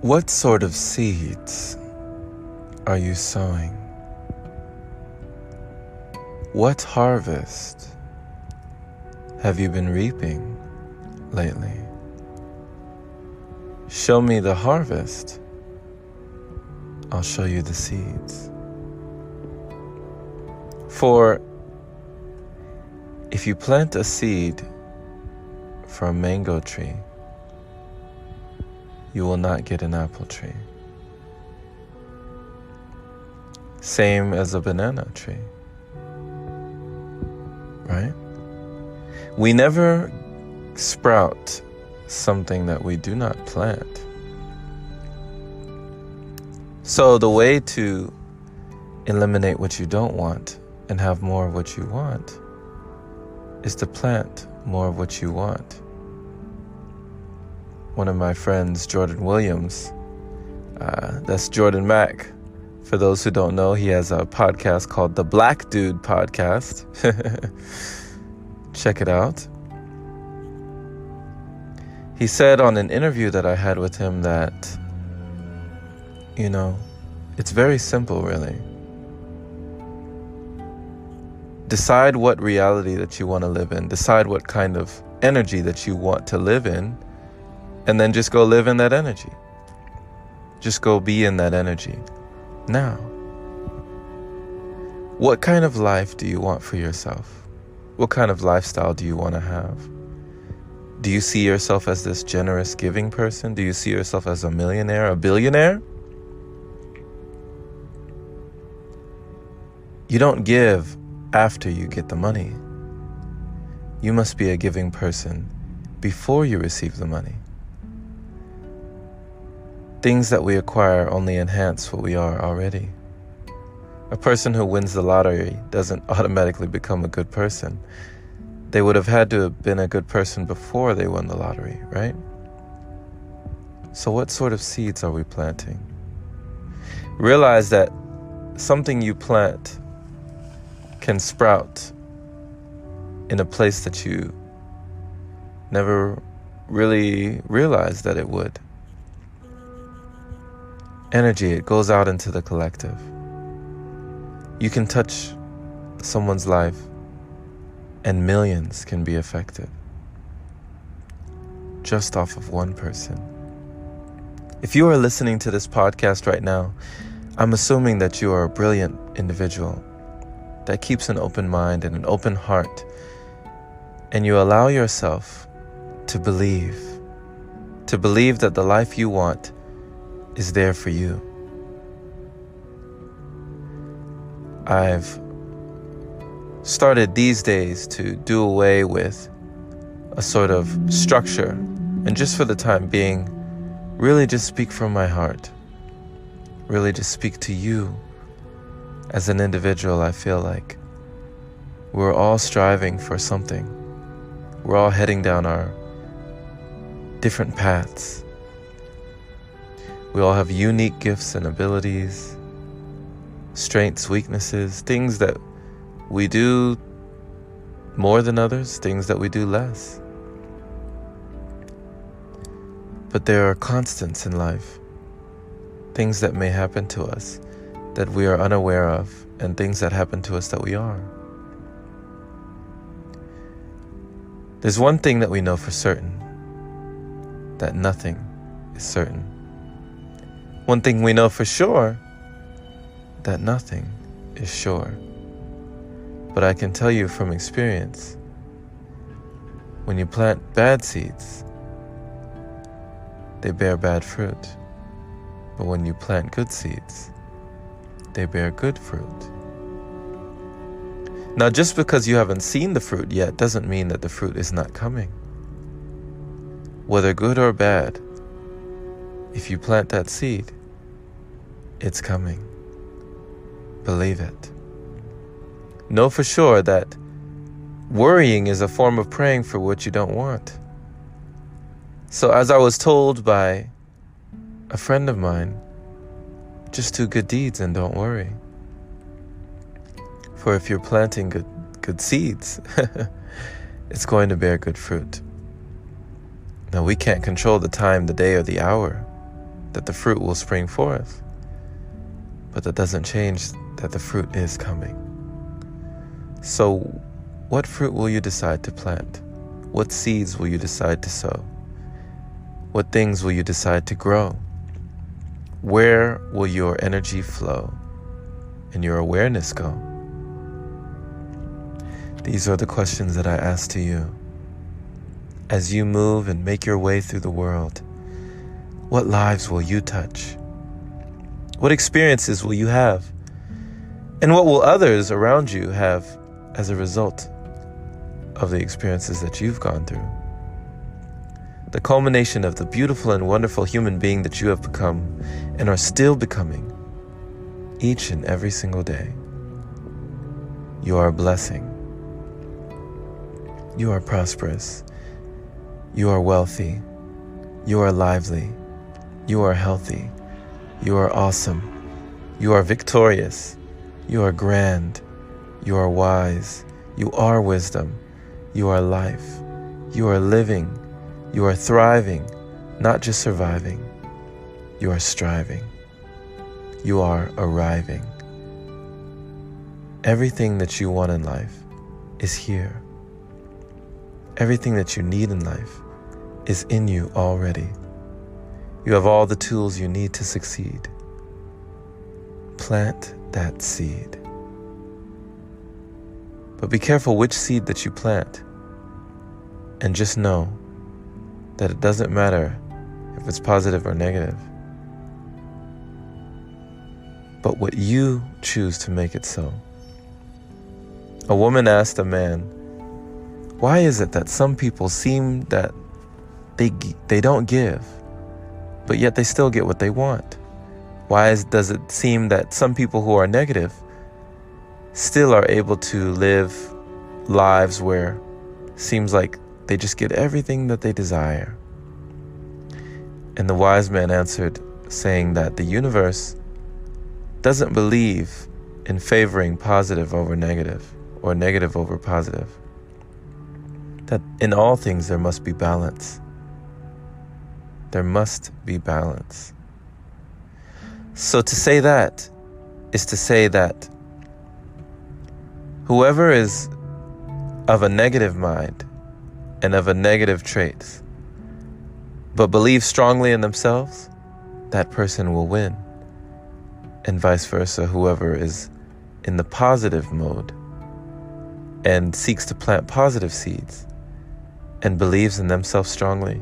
What sort of seeds are you sowing? What harvest have you been reaping lately? Show me the harvest, I'll show you the seeds. For if you plant a seed for a mango tree, you will not get an apple tree. Same as a banana tree, right? We never sprout something that we do not plant. So the way to eliminate what you don't want and have more of what you want is to plant more of what you want. One of my friends, Jordan Williams, that's Jordan Mack. For those who don't know, he has a podcast called The Black Dude Podcast. Check it out. He said on an interview that I had with him that, it's very simple, really. Decide what reality that you want to live in. Decide what kind of energy that you want to live in. And then just go live in that energy. Just go be in that energy. Now, what kind of life do you want for yourself? What kind of lifestyle do you want to have? Do you see yourself as this generous, giving person? Do you see yourself as a millionaire, a billionaire? You don't give after you get the money. You must be a giving person before you receive the money. Things that we acquire only enhance what we are already. A person who wins the lottery doesn't automatically become a good person. They would have had to have been a good person before they won the lottery, right? So what sort of seeds are we planting? Realize that something you plant can sprout in a place that you never really realized that it would. Energy, it goes out into the collective. You can touch someone's life and millions can be affected just off of one person. If you are listening to this podcast right now, I'm assuming that you are a brilliant individual that keeps an open mind and an open heart, and you allow yourself to believe that the life you want is there for you. I've started these days to do away with a sort of structure, and just for the time being, really just speak from my heart. Really just speak to you as an individual. I feel like we're all striving for something. We're all heading down our different paths. We all have unique gifts and abilities, strengths, weaknesses, things that we do more than others, things that we do less. But there are constants in life, things that may happen to us that we are unaware of, and things that happen to us that we are. There's one thing that we know for certain, that nothing is certain. One thing we know for sure, that nothing is sure. But I can tell you from experience, when you plant bad seeds, they bear bad fruit. But when you plant good seeds, they bear good fruit. Now, just because you haven't seen the fruit yet doesn't mean that the fruit is not coming. Whether good or bad, if you plant that seed, it's coming. Believe it. Know for sure that worrying is a form of praying for what you don't want. So as I was told by a friend of mine, just do good deeds and don't worry. For if you're planting good seeds, it's going to bear good fruit. Now, we can't control the time, the day, or the hour that the fruit will spring forth. But that doesn't change that the fruit is coming. So what fruit will you decide to plant? What seeds will you decide to sow? What things will you decide to grow? Where will your energy flow and your awareness go? These are the questions that I ask to you. As you move and make your way through the world, what lives will you touch? What experiences will you have? And what will others around you have as a result of the experiences that you've gone through? The culmination of the beautiful and wonderful human being that you have become and are still becoming each and every single day. You are a blessing. You are prosperous. You are wealthy. You are lively. You are healthy. You are awesome. You are victorious. You are grand. You are wise. You are wisdom. You are life. You are living. You are thriving, not just surviving. You are striving. You are arriving. Everything that you want in life is here. Everything that you need in life is in you already. You have all the tools you need to succeed. Plant that seed. But be careful which seed that you plant. And just know that it doesn't matter if it's positive or negative, but what you choose to make it so. A woman asked a man, why is it that some people seem that they don't give, but yet they still get what they want? Does it seem that some people who are negative still are able to live lives where it seems like they just get everything that they desire? And the wise man answered, saying that the universe doesn't believe in favoring positive over negative or negative over positive. That in all things there must be balance. There must be balance. So to say that is to say that whoever is of a negative mind and of a negative traits, but believe strongly in themselves, that person will win. And vice versa, whoever is in the positive mode and seeks to plant positive seeds and believes in themselves strongly,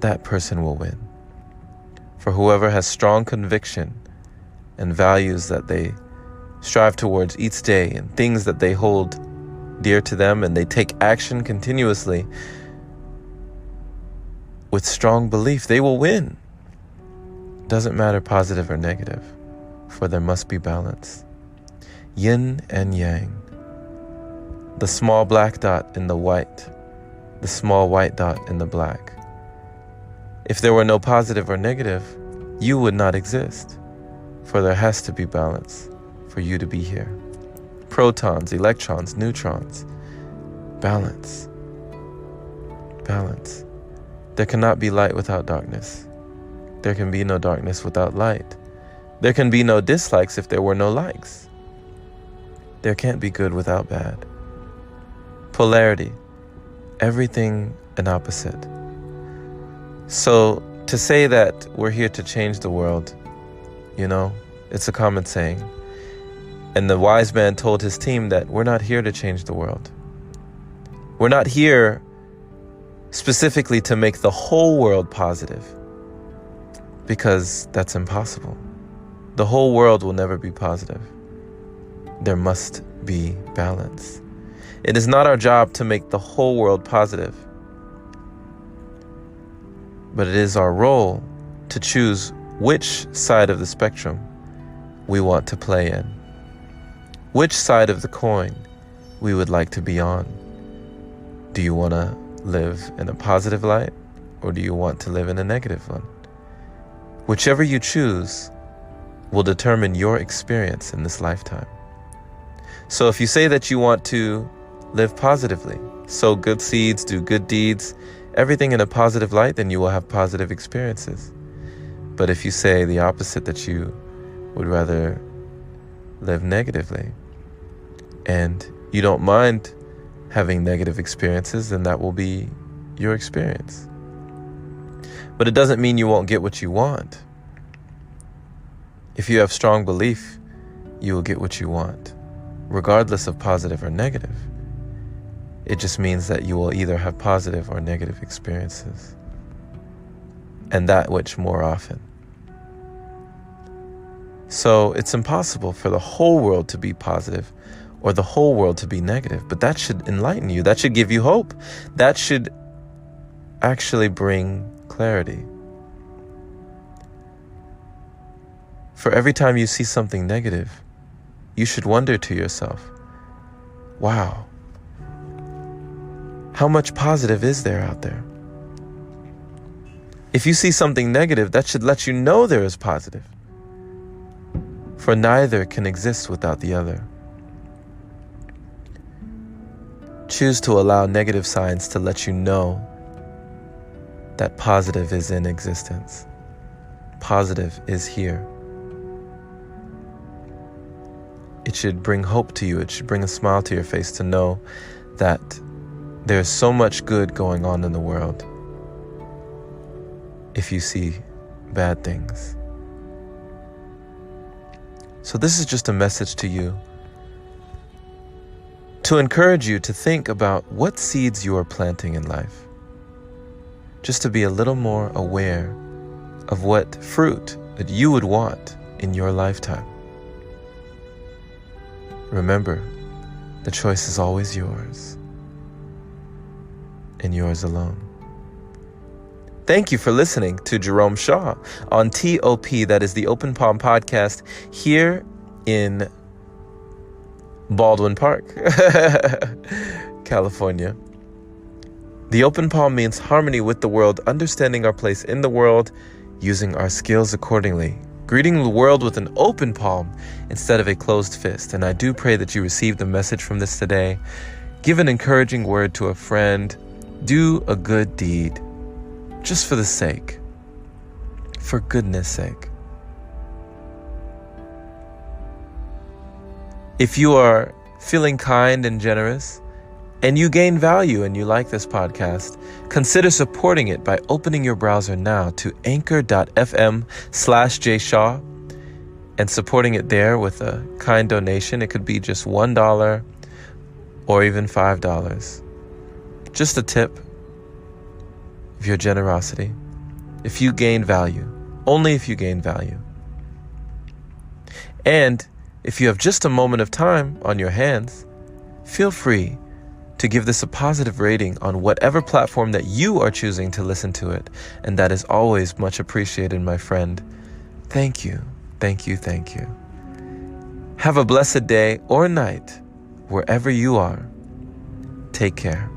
that person will win. For whoever has strong conviction and values that they strive towards each day and things that they hold dear to them, and they take action continuously with strong belief, they will win. Doesn't matter positive or negative, for there must be balance. Yin and yang. The small black dot in the white, the small white dot in the black. If there were no positive or negative, you would not exist, for there has to be balance for you to be here. Protons, electrons, neutrons. Balance. Balance. There cannot be light without darkness. There can be no darkness without light. There can be no dislikes if there were no likes. There can't be good without bad. Polarity. Everything an opposite. So to say that we're here to change the world, it's a common saying. And the wise man told his team that we're not here to change the world. We're not here specifically to make the whole world positive, because that's impossible. The whole world will never be positive. There must be balance. It is not our job to make the whole world positive, but it is our role to choose which side of the spectrum we want to play in, which side of the coin we would like to be on. Do you want to live in a positive light, or do you want to live in a negative one? Whichever you choose will determine your experience in this lifetime. So if you say that you want to live positively, sow good seeds, do good deeds, everything in a positive light, then you will have positive experiences. But if you say the opposite, that you would rather live negatively, and you don't mind having negative experiences, then that will be your experience. But it doesn't mean you won't get what you want. If you have strong belief, you will get what you want, regardless of positive or negative. It just means that you will either have positive or negative experiences, and that which more often. So it's impossible for the whole world to be positive or the whole world to be negative, but that should enlighten you. That should give you hope. That should actually bring clarity. For every time you see something negative, you should wonder to yourself, wow, how much positive is there out there? If you see something negative, that should let you know there is positive. For neither can exist without the other. Choose to allow negative signs to let you know that positive is in existence. Positive is here. It should bring hope to you. It should bring a smile to your face to know that there's so much good going on in the world if you see bad things. So this is just a message to you to encourage you to think about what seeds you are planting in life. Just to be a little more aware of what fruit that you would want in your lifetime. Remember, the choice is always yours, and yours alone. Thank you for listening to Jerome Shaw on TOP, that is the Open Palm Podcast, here in Baldwin Park, California. The Open Palm means harmony with the world, understanding our place in the world, using our skills accordingly, greeting the world with an open palm instead of a closed fist. And I do pray that you received the message from this today. Give an encouraging word to a friend. Do a good deed. Just for the sake, for goodness sake. If you are feeling kind and generous, and you gain value and you like this podcast, consider supporting it by opening your browser now to anchor.fm/jshaw and supporting it there with a kind donation. It could be just $1 or even $5. Just a tip of your generosity, if you gain value, only if you gain value. And if you have just a moment of time on your hands, feel free to give this a positive rating on whatever platform that you are choosing to listen to it. And that is always much appreciated, my friend. Thank you, thank you, thank you. Have a blessed day or night, wherever you are. Take care.